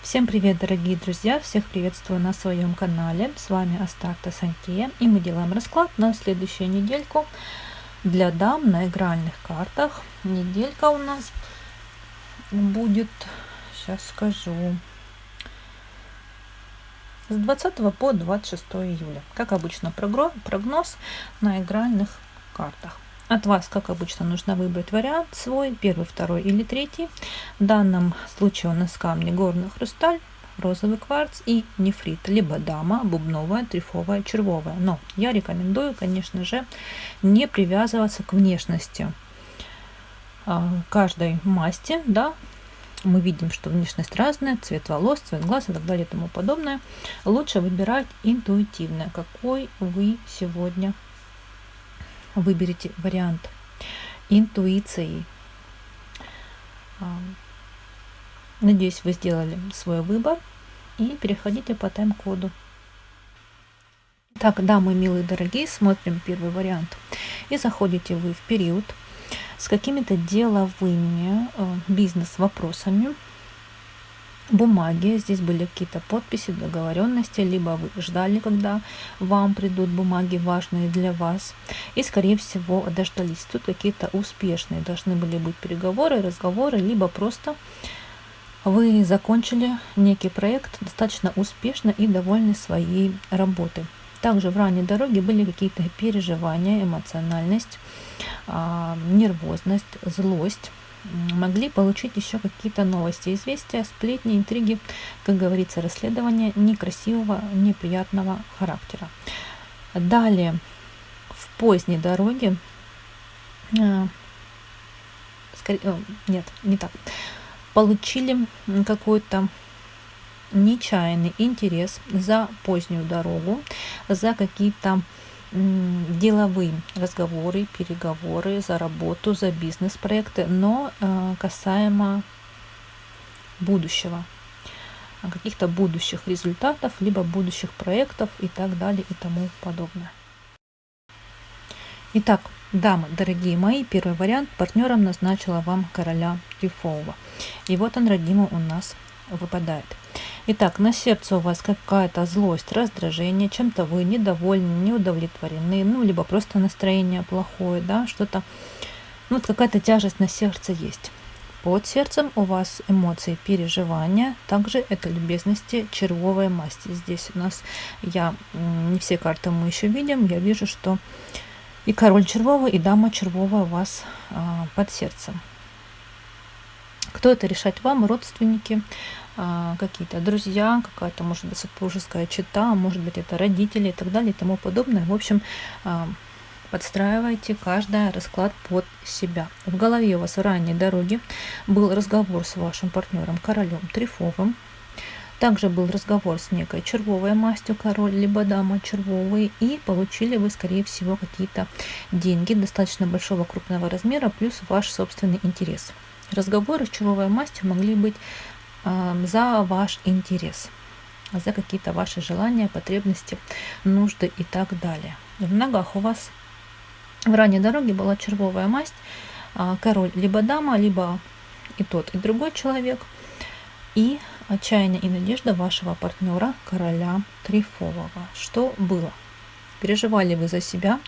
Всем привет, дорогие друзья! Всех приветствую на своем канале. С вами Астарта Сантея, и мы делаем расклад на следующую недельку для дам на игральных картах. Неделька у нас будет, сейчас скажу, с 20 по 26 июля. Как обычно, прогноз на игральных картах. От вас, как обычно, нужно выбрать вариант свой, первый, второй или третий. В данном случае у нас камни горный хрусталь, розовый кварц и нефрит, либо дама, бубновая, трифовая, червовая. Но я рекомендую, конечно же, не привязываться к внешности каждой масти, да. Мы видим, что внешность разная, цвет волос, цвет глаз и так далее и тому подобное. Лучше выбирать интуитивно, какой вы сегодня выберите вариант интуицией. Надеюсь, вы сделали свой выбор и переходите по тайм-коду. Так, дамы милые, дорогие, смотрим первый вариант. И заходите вы в период с какими-то деловыми бизнес-вопросами. Бумаги, здесь были какие-то подписи, договоренности, либо вы ждали, когда вам придут бумаги важные для вас, и, скорее всего, дождались. Тут какие-то успешные должны были быть переговоры, разговоры, либо просто вы закончили некий проект достаточно успешно и довольны своей работой. Также в ранней дороге были какие-то переживания, эмоциональность, нервозность, злость. Могли получить еще какие-то новости, известия, сплетни, интриги, как говорится, расследования некрасивого, неприятного характера. Далее, в поздней дороге, получили какой-то нечаянный интерес за позднюю дорогу, за какие-то деловые разговоры, переговоры, за работу, за бизнес-проекты, но касаемо будущего, каких-то будущих результатов, либо будущих проектов и так далее и тому подобное. Итак, дамы, дорогие мои, первый вариант. Партнером назначила вам короля трифового. И вот он, родимый, у нас выпадает. Итак, на сердце у вас какая-то злость, раздражение, чем-то вы недовольны, не удовлетворены, либо просто настроение плохое, да, что-то, вот какая-то тяжесть на сердце есть. Под сердцем у вас эмоции, переживания, также это любезности, червовая масть. Здесь у нас, не все карты мы еще видим, я вижу, что и король червовый, и дама червовая у вас под сердцем. Кто это, решать вам, родственники, какие-то друзья, какая-то, может быть, супружеская чета, может быть, это родители и так далее и тому подобное. В общем, подстраивайте каждый расклад под себя. В голове у вас в ранней дороге был разговор с вашим партнером, королем трифовым. Также был разговор с некой червовой мастью, король либо дама червовые, и получили вы, скорее всего, какие-то деньги достаточно большого крупного размера, плюс ваш собственный интерес. Разговоры с червовой мастью могли быть за ваш интерес, за какие-то ваши желания, потребности, нужды и так далее. В ногах у вас в ранней дороге была червовая масть, король либо дама, либо и тот, и другой человек, и отчаяние и надежда вашего партнера, короля трифового. Что было? Переживали вы за себя,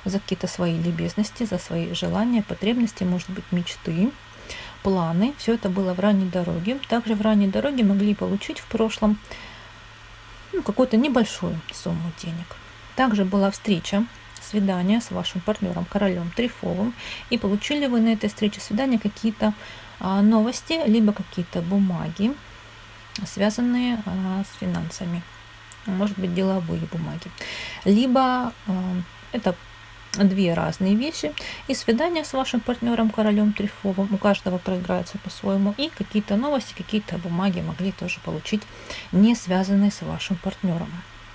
за какие-то свои любезности, за свои желания, потребности, может быть, мечты, планы. Все это было в ранней дороге. Также в ранней дороге могли получить в прошлом какую-то небольшую сумму денег. Также была встреча, свидание с вашим партнером, королем трифовым, и получили вы на этой встрече свидания какие-то новости, либо какие-то бумаги, связанные с финансами, может быть, деловые бумаги, либо это две разные вещи, и свидание с вашим партнером, королем трифовым, у каждого проиграется по-своему, и какие-то новости, какие-то бумаги могли тоже получить, не связанные с вашим партнером.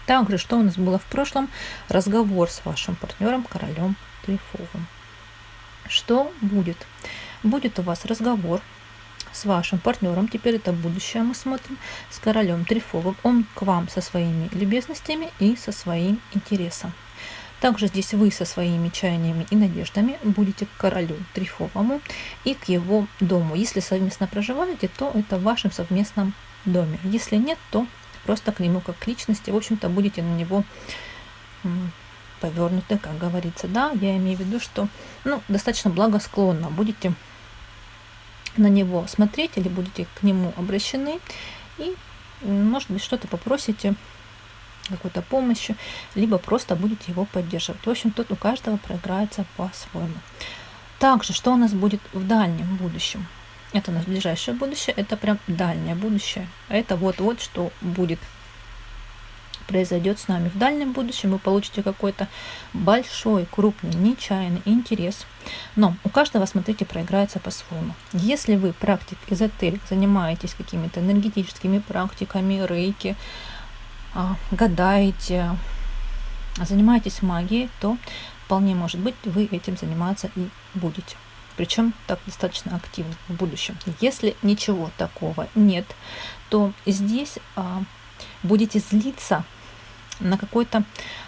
Также, что у нас было в прошлом? Разговор с вашим партнером, королем трифовым. Что будет? Будет у вас разговор с вашим партнером, теперь это будущее мы смотрим, с королем трифовым. Он к вам со своими любезностями и со своим интересом. Также здесь вы со своими чаяниями и надеждами будете к королю трифовому и к его дому. Если совместно проживаете, то это в вашем совместном доме. Если нет, то просто к нему как к личности, в общем-то, будете на него повернуты, как говорится. Да, я имею в виду, что достаточно благосклонно будете на него смотреть или будете к нему обращены и, может быть, что-то попросите, какой-то помощи, либо просто будете его поддерживать. В общем, тут у каждого проиграется по-своему. Также, что у нас будет в дальнем будущем? Это у нас ближайшее будущее, это прям дальнее будущее. Это вот-вот, что будет произойдет с нами в дальнем будущем. Вы получите какой-то большой, крупный, нечаянный интерес. Но у каждого, смотрите, проиграется по-своему. Если вы практик, эзотерик, занимаетесь какими-то энергетическими практиками, рейки, гадаете, занимаетесь магией, то вполне может быть вы этим заниматься и будете. Причем так достаточно активно в будущем. Если ничего такого нет, то здесь будете злиться на какой-то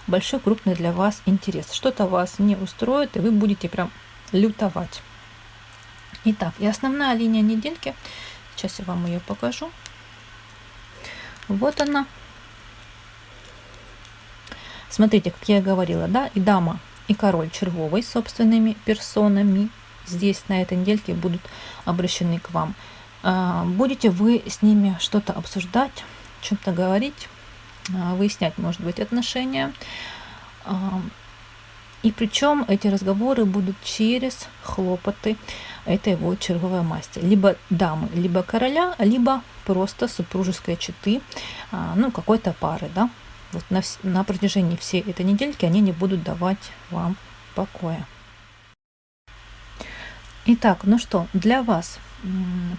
большой, крупный для вас интерес. Что-то вас не устроит, и вы будете прям лютовать. Итак, и основная линия недельки. Сейчас я вам ее покажу. Вот она. Смотрите, как я и говорила, да, и дама, и король червовый с собственными персонами здесь на этой недельке будут обращены к вам. Будете вы с ними что-то обсуждать, что-то говорить, выяснять, может быть, отношения. И причем эти разговоры будут через хлопоты этой вот червовой масти. Либо дамы, либо короля, либо просто супружеской четы, какой-то пары, да. Вот на протяжении всей этой недельки они не будут давать вам покоя. Итак, что для вас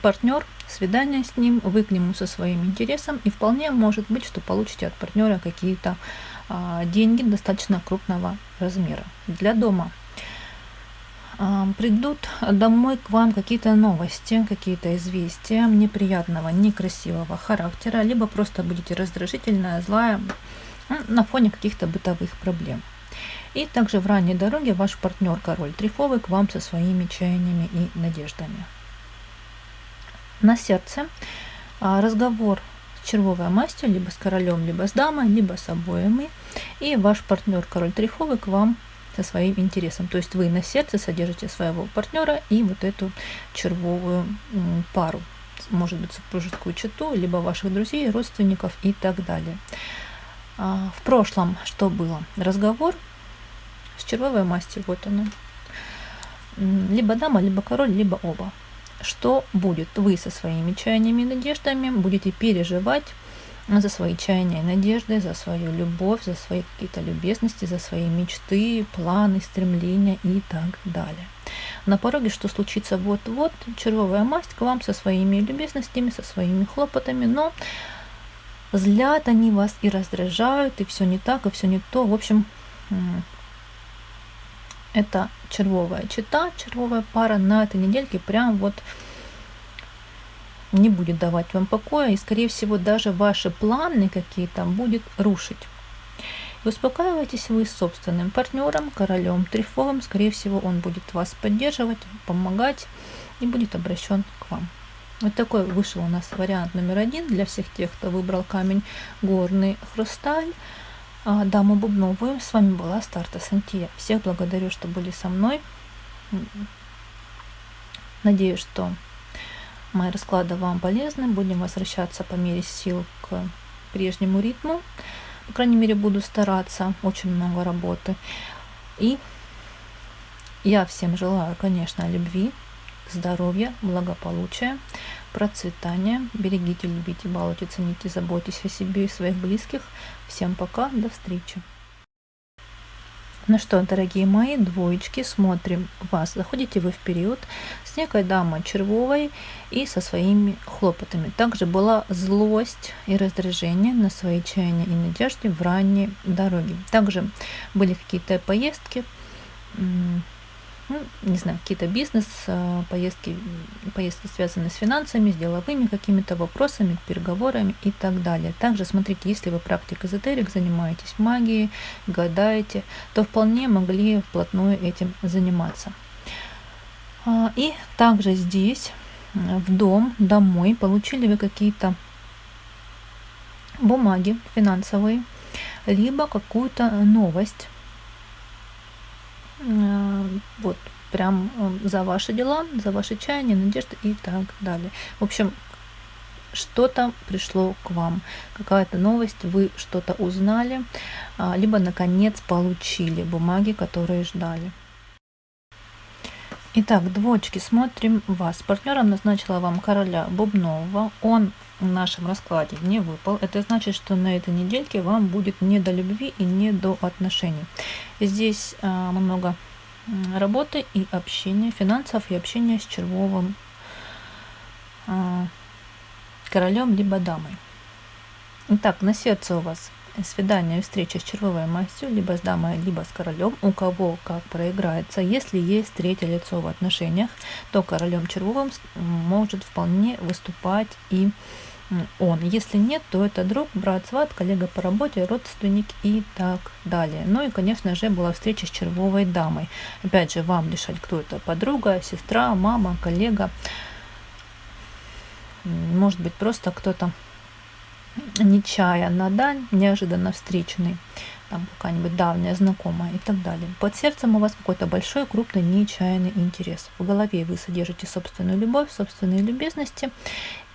партнер, свидание с ним, вы к нему со своим интересом, и вполне может быть, что получите от партнера какие-то деньги достаточно крупного размера. Для дома придут домой к вам какие-то новости, какие-то известия неприятного, некрасивого характера, либо просто будете раздражительная, злая на фоне каких-то бытовых проблем. И также в ранней дороге ваш партнер, король трифовый, к вам со своими чаяниями и надеждами. На сердце разговор с червовой мастью, либо с королем, либо с дамой, либо с обоими. И ваш партнер, король трифовый, к вам со своим интересом. То есть вы на сердце содержите своего партнера и вот эту червовую пару. Может быть, супружескую чету, либо ваших друзей, родственников и так далее. В прошлом что было? Разговор с червовой мастью, вот оно. Либо дама, либо король, либо оба. Что будет? Вы со своими чаяниями и надеждами будете переживать за свои чаяния и надежды, за свою любовь, за свои какие-то любезности, за свои мечты, планы, стремления и так далее. На пороге что случится вот-вот? Червовая масть к вам со своими любезностями, со своими хлопотами, но злят они вас и раздражают, и все не так, и все не то. В общем, это червовая чета, червовая пара на этой недельке прям вот не будет давать вам покоя, и, скорее всего, даже ваши планы какие-то будет рушить. И успокаивайтесь вы с собственным партнером, королем трифовым, скорее всего, он будет вас поддерживать, помогать и будет обращен к вам. Вот такой вышел у нас вариант номер 1 для всех тех, кто выбрал камень горный хрусталь. Даму Бубновую. С вами была Старта Сантия. Всех благодарю, что были со мной. Надеюсь, что мои расклады вам полезны. Будем возвращаться по мере сил к прежнему ритму. По крайней мере, буду стараться. Очень много работы. И я всем желаю, конечно, любви, здоровья, благополучия, процветания. Берегите, любите, балуйте, цените, заботьтесь о себе и своих близких. Всем пока, до встречи. Ну что, дорогие мои, двоечки, смотрим вас. Заходите вы в период с некой дамой червовой и со своими хлопотами. Также была злость и раздражение на свои чаяния и надежды в ранней дороге. Также были какие-то поездки, не знаю, какие-то поездки, связанные с финансами, с деловыми какими-то вопросами, переговорами и так далее. Также смотрите, если вы практик эзотерик, занимаетесь магией, гадаете, то вполне могли вплотную этим заниматься. И также здесь, в домой, получили вы какие-то бумаги финансовые, либо какую-то новость, вот прям за ваши дела, за ваши чаяния, надежды и так далее. В общем, что-то пришло к вам, какая-то новость, вы что-то узнали, либо наконец получили бумаги, которые ждали. Итак, двоечки, смотрим вас. Партнером назначила вам короля Бубнового. Он в нашем раскладе не выпал. Это значит, что на этой недельке вам будет не до любви и не до отношений. Здесь много работы и общения, финансов и общения с червовым королем либо дамой. Итак, на сердце у вас свидание, встреча с червовой мастью, либо с дамой, либо с королем. У кого как проиграется. Если есть третье лицо в отношениях, то королем червовым может вполне выступать и он. Если нет, то это друг, брат, сват, коллега по работе, родственник и так далее. Ну и, конечно же, была встреча с червовой дамой. Опять же, вам решать, кто это: подруга, сестра, мама, коллега. Может быть, просто кто-то нечаянно, да, неожиданно встреченный, там какая-нибудь давняя знакомая и так далее. Под сердцем у вас какой-то большой, крупный, нечаянный интерес. В голове вы содержите собственную любовь, собственные любезности,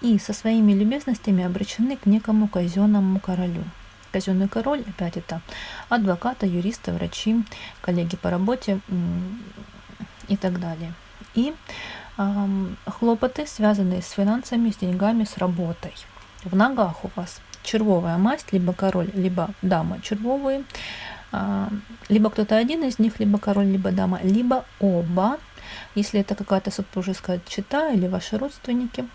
и со своими любезностями обращены к некому казенному королю. Казенный король, опять это адвокаты, юристы, врачи, коллеги по работе и так далее. И хлопоты, связанные с финансами, с деньгами, с работой. В ногах у вас червовая масть, либо король, либо дама червовые, либо кто-то один из них, либо король, либо дама, либо оба, если это какая-то супружеская чета или ваши родственники.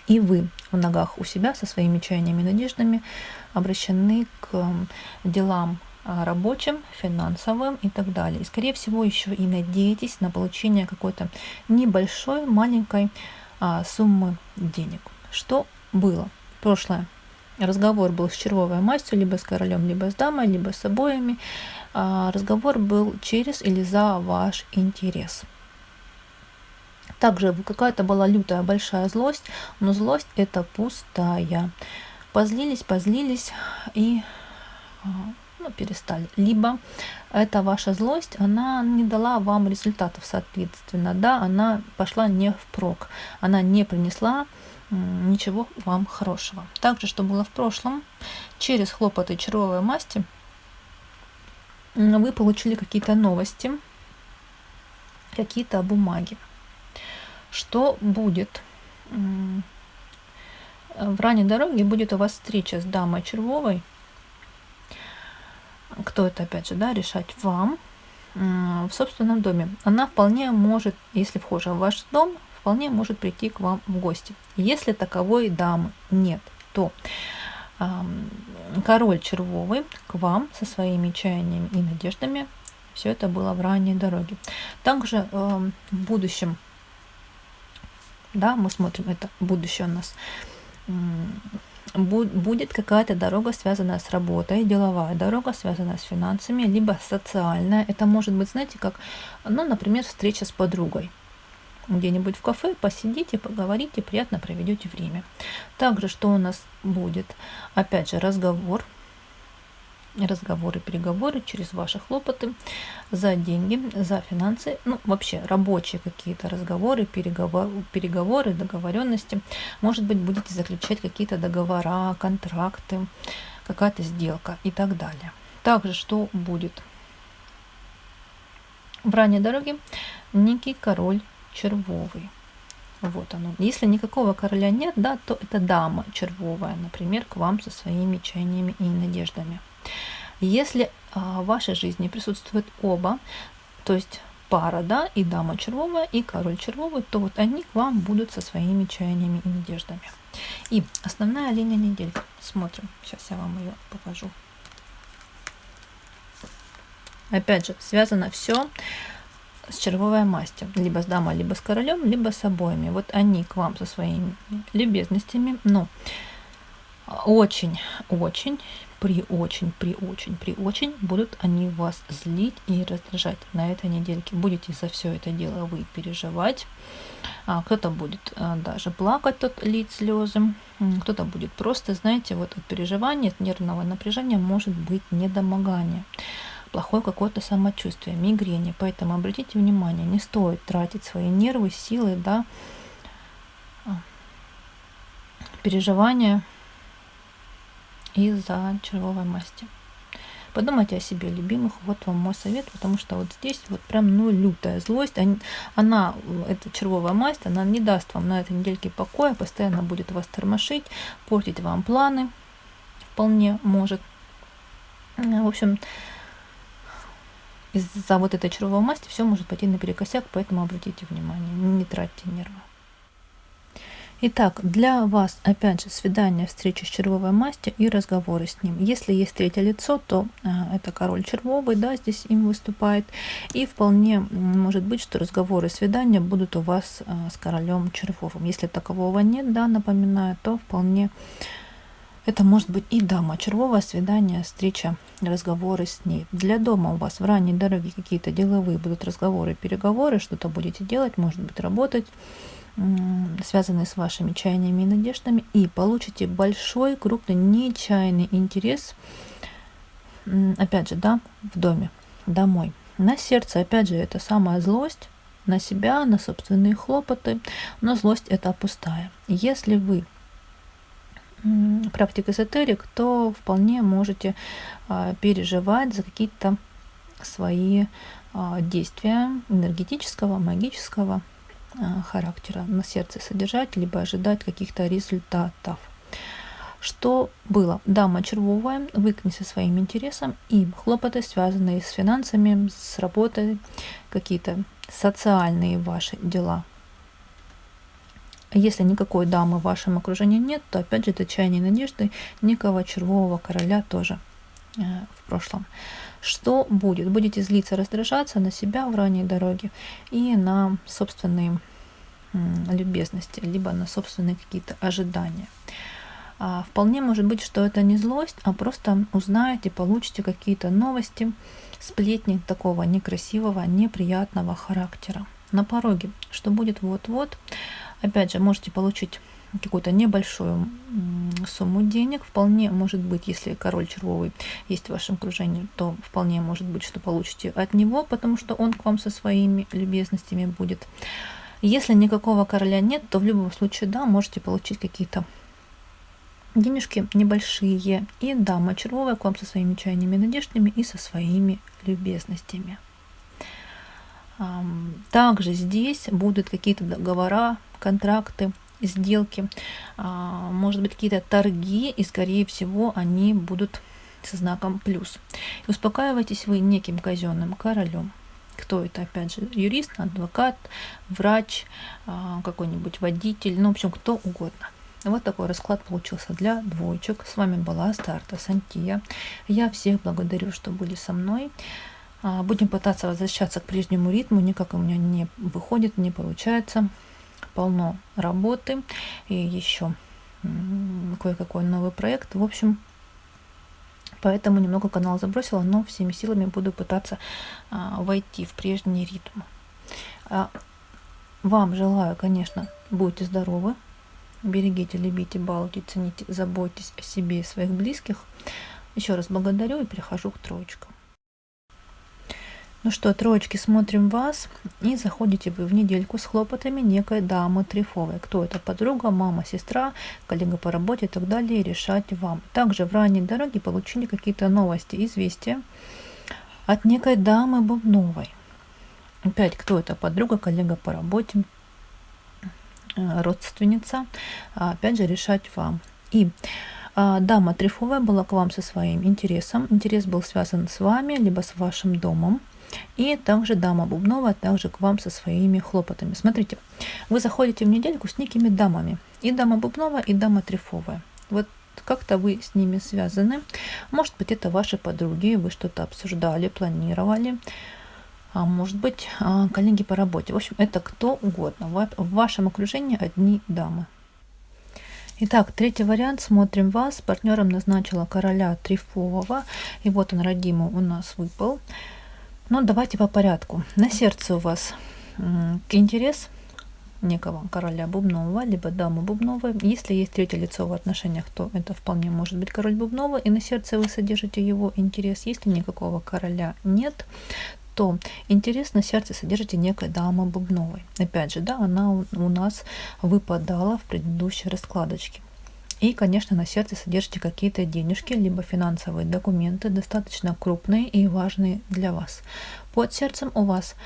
И вы в ногах у себя со своими чаяниями и надеждами обращены к делам рабочим, финансовым и так далее. И, скорее всего, еще и надеетесь на получение какой-то небольшой, маленькой суммы денег. Что было? Прошлое. Разговор был с червовой мастью, либо с королем, либо с дамой, либо с обоими. Разговор был через или за ваш интерес. Также какая-то была лютая большая злость, но злость это пустая. Позлились и перестали. Либо эта ваша злость, она не дала вам результатов, соответственно, да, она пошла не впрок, она не принесла ничего вам хорошего. Также, что было в прошлом, через хлопоты червовой масти вы получили какие-то новости, какие-то бумаги. Что будет? В ранней дороге будет у вас встреча с дамой червовой. Кто это, опять же, да, решать вам в собственном доме. Она вполне может, если вхожа в ваш дом, вполне может прийти к вам в гости. Если таковой дамы нет, то король червовый к вам со своими чаяниями и надеждами. Все это было в ранней дороге. Также в будущем, да, мы смотрим, это будущее у нас, будет какая-то дорога, связанная с работой, деловая дорога, связанная с финансами, либо социальная. Это может быть, знаете, как, например, встреча с подругой. Где-нибудь в кафе посидите, поговорите, приятно проведете время. Также, что у нас будет? Опять же, разговоры, переговоры через ваши хлопоты за деньги, за финансы, вообще рабочие какие-то разговоры, переговоры, договоренности. Может быть, будете заключать какие-то договора, контракты, какая-то сделка и так далее. Также, что будет? В ранней дороге некий король червовый. Вот оно. Если никакого короля нет, да, то это дама червовая, например, к вам со своими чаяниями и надеждами. Если в вашей жизни присутствуют оба, то есть пара, да, и дама червовая, и король червовый, то вот они к вам будут со своими чаяниями и надеждами. И основная линия недели. Смотрим. Сейчас я вам ее покажу. Опять же, связано все с червовой мастью. Либо с дамой, либо с королем, либо с обоими. Вот они к вам со своими любезностями. Но Очень будут они вас злить и раздражать на этой недельке. Будете за все это дело вы переживать. Кто-то будет даже плакать, тот лить слезы. Кто-то будет просто, знаете, вот от переживания, от нервного напряжения может быть недомогание, плохое какое-то самочувствие, мигрени. Поэтому обратите внимание, не стоит тратить свои нервы, силы, да, переживания из-за червовой масти. Подумайте о себе, любимых. Вот вам мой совет, потому что вот здесь вот прям, лютая злость. Она, эта червовая масть, она не даст вам на этой недельке покоя, постоянно будет вас тормошить, портить вам планы, вполне может. В общем, из-за вот этой червовой масти все может пойти наперекосяк, поэтому обратите внимание, не тратьте нервы. Итак, для вас, опять же, свидание, встреча с червовой мастью и разговоры с ним. Если есть третье лицо, то это король червовый, да, здесь им выступает. И вполне может быть, что разговоры, свидания будут у вас с королем червовым. Если такового нет, да, напоминаю, то вполне это может быть и дама червовая, свидание, встреча, разговоры с ней. Для дома у вас в ранней дороге какие-то деловые будут разговоры, переговоры, что-то будете делать, может быть, работать, связанные с вашими чаяниями и надеждами, и получите большой, крупный, нечаянный интерес, опять же, да, в доме, домой. На сердце, опять же, это самая злость на себя, на собственные хлопоты, но злость это пустая. Если вы практик-эзотерик, то вполне можете переживать за какие-то свои действия энергетического, магического характера на сердце содержать, либо ожидать каких-то результатов. Что было? Дама червовая, выкни со своим интересом, и хлопоты, связанные с финансами, с работой, какие-то социальные ваши дела. Если никакой дамы в вашем окружении нет, то опять же это чаяние надежды некого червового короля тоже в прошлом. Что будет? Будете злиться, раздражаться на себя в ранней дороге и на собственные любезности, либо на собственные какие-то ожидания. Вполне может быть, что это не злость, а просто узнаете, получите какие-то новости, сплетни такого некрасивого, неприятного характера. На пороге, что будет вот-вот, опять же, можете получить какую-то небольшую сумму денег. Вполне может быть, если король червовый есть в вашем окружении, то вполне может быть, что получите от него, потому что он к вам со своими любезностями будет. Если никакого короля нет, то в любом случае, да, можете получить какие-то денежки небольшие. И дама червовая к вам со своими чаяниями, надеждами и со своими любезностями. Также здесь будут какие-то договора, контракты, сделки, может быть, какие-то торги, и, скорее всего, они будут со знаком плюс. И успокаиваетесь вы неким казенным королем. Кто это? Опять же, юрист, адвокат, врач, какой-нибудь водитель, в общем, кто угодно. Вот такой расклад получился для двоечек. С вами была Астарта Сантия. Я всех благодарю, что были со мной. Будем пытаться возвращаться к прежнему ритму. Никак у меня не выходит, не получается. Полно работы и еще кое-какой новый проект. В общем, поэтому немного канал забросила, но всеми силами буду пытаться войти в прежний ритм. Вам желаю, конечно, будьте здоровы, берегите, любите, балуйте, цените, заботьтесь о себе и своих близких. Еще раз благодарю и перехожу к троечкам. Ну что, троечки, смотрим вас, и заходите вы в недельку с хлопотами некой дамы трифовой. Кто это? Подруга, мама, сестра, коллега по работе и так далее, решать вам. Также в ранней дороге получили какие-то новости, известия от некой дамы бубновой. Опять, кто это? Подруга, коллега по работе, родственница. Опять же, решать вам. И дама трифовая была к вам со своим интересом. Интерес был связан с вами, либо с вашим домом. И также дама бубновая также к вам со своими хлопотами. Смотрите, вы заходите в недельку с некими дамами. И дама бубновая, и дама трифовая. Вот как-то вы с ними связаны. Может быть, это ваши подруги, вы что-то обсуждали, планировали. А может быть, коллеги по работе. В общем, это кто угодно. В вашем окружении одни дамы. Итак, третий вариант. Смотрим вас. Партнером назначила короля трифового. И вот он, родимый, у нас выпал. Но давайте по порядку. На сердце у вас интерес некого короля бубнового, либо дамы бубновой. Если есть третье лицо в отношениях, то это вполне может быть король бубнового, и на сердце вы содержите его интерес. Если никакого короля нет, то интерес на сердце содержите некой дамы бубновой. Опять же, да, она у нас выпадала в предыдущей раскладочке. И, конечно, на сердце содержите какие-то денежки, либо финансовые документы, достаточно крупные и важные для вас. Под сердцем у вас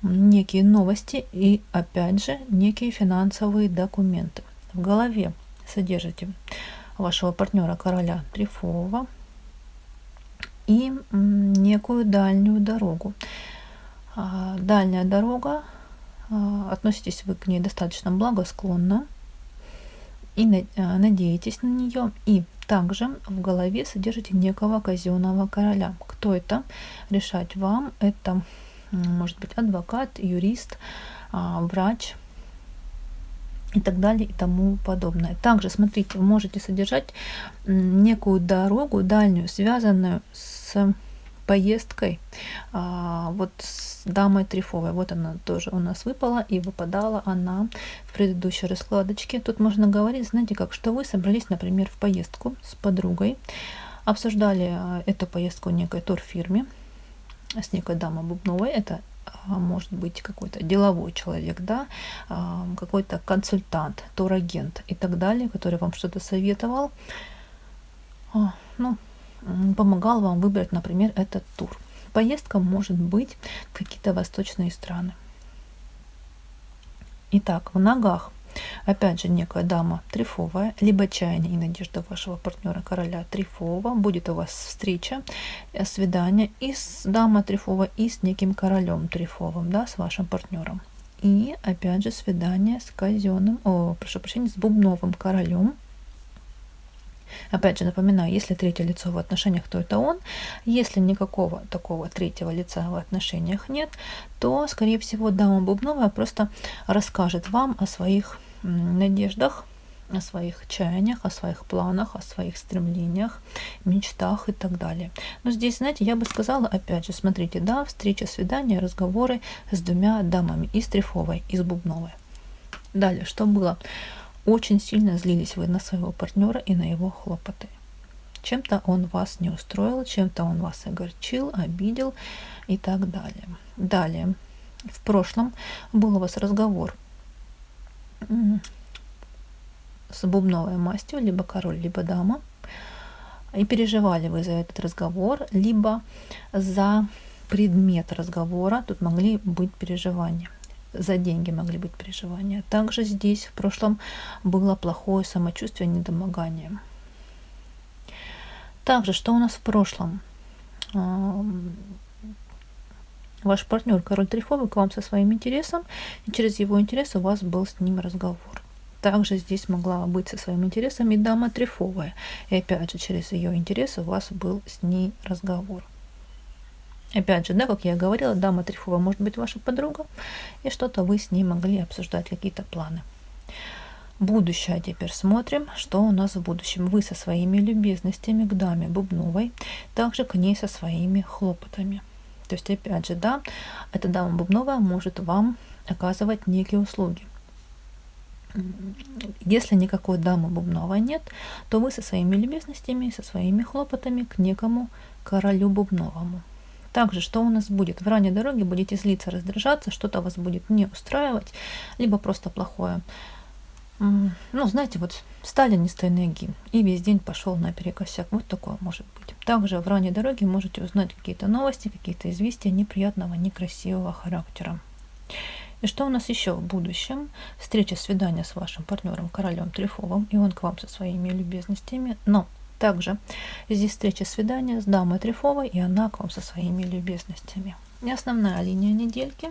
некие новости и, опять же, некие финансовые документы. В голове содержите вашего партнера короля трифового и некую дальнюю дорогу. Дальняя дорога, относитесь вы к ней достаточно благосклонно и надеетесь на нее. И также в голове содержите некого казенного короля. Кто это? Решать вам. Это может быть адвокат, юрист, врач и так далее и тому подобное. Также, смотрите, вы можете содержать некую дорогу дальнюю, связанную с поездкой вот с дамой трифовой. Вот она тоже у нас выпала, и выпадала она в предыдущей раскладочке. Тут можно говорить, знаете как, что вы собрались, например, в поездку с подругой, обсуждали эту поездку в некой турфирме с некой дамой бубновой. Это может быть какой-то деловой человек, да, какой-то консультант, турагент и так далее, который вам что-то советовал, помогал вам выбрать, например, этот тур. Поездка может быть в какие-то восточные страны. Итак, в ногах опять же некая дама трифовая, либо чаяние и надежда вашего партнера короля трифового. Будет у вас встреча, свидание и с дамой трифовой, и с неким королем трифовым, да, с вашим партнером. И опять же свидание с казенным, с бубновым королем. Опять же напоминаю, если третье лицо в отношениях, то это он. Если никакого такого третьего лица в отношениях нет, то, скорее всего, дама бубновая просто расскажет вам о своих надеждах, о своих чаяниях, о своих планах, о своих стремлениях, мечтах и так далее. Но здесь, знаете, я бы сказала, опять же, смотрите, да, встреча, свидание, разговоры с двумя дамами, и с трифовой, и с бубновой. Далее, что было? Очень сильно злились вы на своего партнера и на его хлопоты. Чем-то он вас не устроил, чем-то он вас огорчил, обидел и так далее. Далее, в прошлом был у вас разговор с бубновой мастью, либо король, либо дама, и переживали вы за этот разговор, либо за предмет разговора, тут могли быть переживания. За деньги могли быть переживания. Также здесь в прошлом было плохое самочувствие, недомогание. Также, что у нас в прошлом? Ваш партнер, король трифовый, к вам со своим интересом, и через его интерес у вас был с ним разговор. Также здесь могла быть со своим интересом и дама трифовая. И опять же, через ее интерес у вас был с ней разговор. Опять же, да, как я говорила, дама трифовая может быть ваша подруга, и что-то вы с ней могли обсуждать, какие-то планы. Будущее теперь смотрим, что у нас в будущем. Вы со своими любезностями к даме бубновой, также к ней со своими хлопотами. То есть, опять же, да, эта дама бубновая может вам оказывать некие услуги. Если никакой дамы бубновой нет, то вы со своими любезностями, со своими хлопотами к некому королю бубновому. Также, что у нас будет? В ранней дороге будете злиться, раздражаться, что-то вас будет не устраивать, либо просто плохое. Знаете, вот встали не с той ноги, и весь день пошел наперекосяк. Вот такое может быть. Также в ранней дороге можете узнать какие-то новости, какие-то известия неприятного, некрасивого характера. И что у нас еще в будущем? Встреча, свидание с вашим партнером, королем трифовым, и он к вам со своими любезностями. Но также здесь встреча, свидание с дамой трифовой, и она к вам со своими любезностями. И основная линия недельки.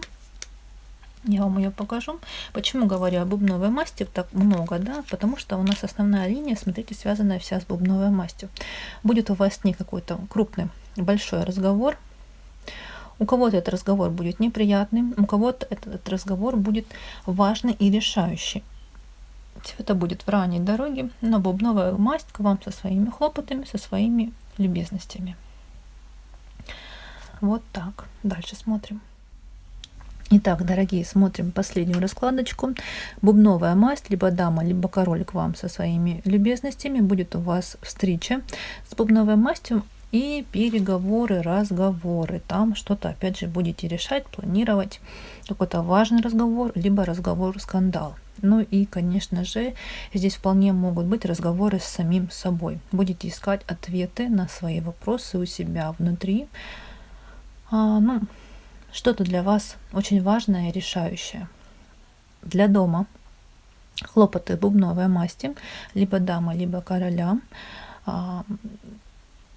Я вам ее покажу. Почему говорю о бубновой масти так много, да? Потому что у нас основная линия, смотрите, связанная вся с бубновой мастью. Будет у вас с ней какой-то крупный, большой разговор. У кого-то этот разговор будет неприятным, у кого-то этот разговор будет важный и решающий. Все это будет в ранней дороге, но бубновая масть к вам со своими хлопотами, со своими любезностями. Вот так. Дальше смотрим. Итак, дорогие, смотрим последнюю раскладочку. Бубновая масть, либо дама, либо король к вам со своими любезностями. Будет у вас встреча с бубновой мастью и переговоры, разговоры. Там что-то, опять же, будете решать, планировать. Какой-то важный разговор, либо разговор-скандал. Ну и, конечно же, здесь вполне могут быть разговоры с самим собой. Будете искать ответы на свои вопросы у себя внутри. Что-то для вас очень важное и решающее. Для дома хлопоты бубновой масти, либо дама, либо короля.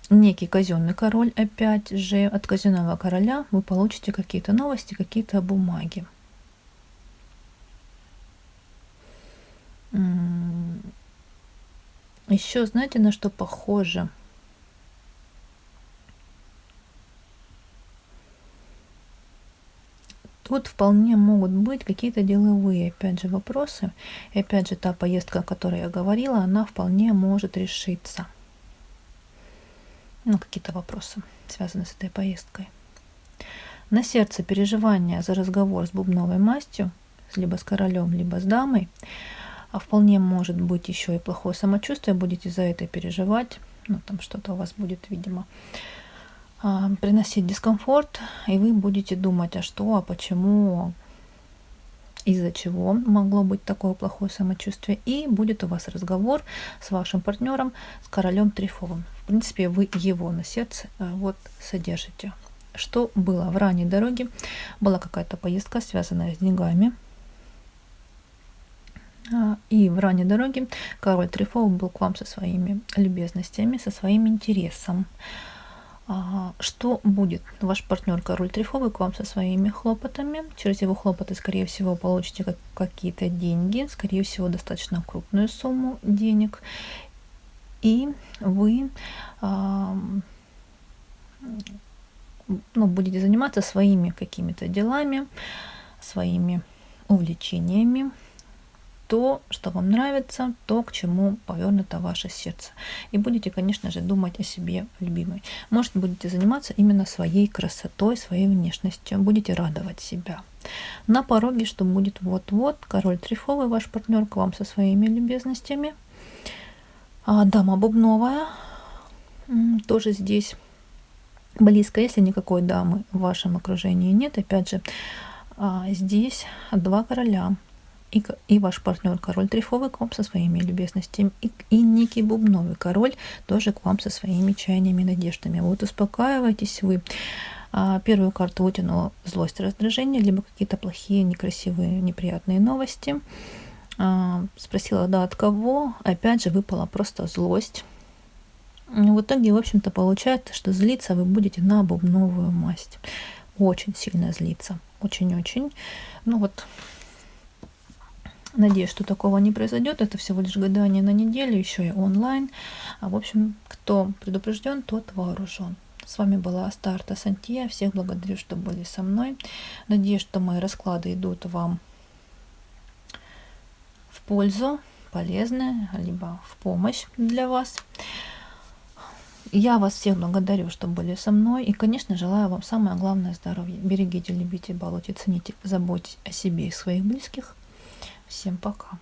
Некий казенный король, опять же, от казенного короля вы получите какие-то новости, какие-то бумаги. Еще знаете, на что похоже? Тут вполне могут быть какие-то деловые, опять же, вопросы. И опять же, та поездка, о которой я говорила, она вполне может решиться. Какие-то вопросы, связанные с этой поездкой. На сердце переживания за разговор с бубновой мастью, либо с королем, либо с дамой. А вполне может быть еще и плохое самочувствие, будете за это переживать. Там что-то у вас будет, видимо, приносить дискомфорт, и вы будете думать, а что, а почему, из-за чего могло быть такое плохое самочувствие. И будет у вас разговор с вашим партнером, с королем Трифовым. В принципе, вы его на сердце содержите. Что было в ранней дороге? Была какая-то поездка, связанная с деньгами. И в ранней дороге король Трифов был к вам со своими любезностями, со своим интересом. Что будет? Ваш партнер король Трифовый к вам со своими хлопотами. Через его хлопоты, скорее всего, получите какие-то деньги, скорее всего, достаточно крупную сумму денег. И вы будете заниматься своими какими-то делами, своими увлечениями. То, что вам нравится, то, к чему повернуто ваше сердце. И будете, конечно же, думать о себе любимой. Может, будете заниматься именно своей красотой, своей внешностью. Будете радовать себя. На пороге, что будет вот-вот, король Трифовый, ваш партнер, к вам со своими любезностями. Дама бубновая, тоже здесь близко, если никакой дамы в вашем окружении нет. Опять же, здесь два короля. И ваш партнер король Трифовый к вам со своими любезностями. И некий бубновый король тоже к вам со своими чаяниями и надеждами. Вот успокаивайтесь вы. Первую карту вытянула злость, раздражение, либо какие-то плохие, некрасивые, неприятные новости. Спросила, да, от кого? Опять же выпала просто злость. В итоге, в общем-то, получается, что злиться вы будете на бубновую масть. Очень сильно злиться. Очень-очень. Надеюсь, что такого не произойдет. Это всего лишь гадание на неделю, еще и онлайн. В общем, кто предупрежден, тот вооружен. С вами была Астарта Сантья. Всех благодарю, что были со мной. Надеюсь, что мои расклады идут вам в пользу, полезны, либо в помощь для вас. Я вас всех благодарю, что были со мной. И, конечно, желаю вам самое главное здоровья. Берегите, любите, балуйте, цените, заботьтесь о себе и своих близких. Всем пока.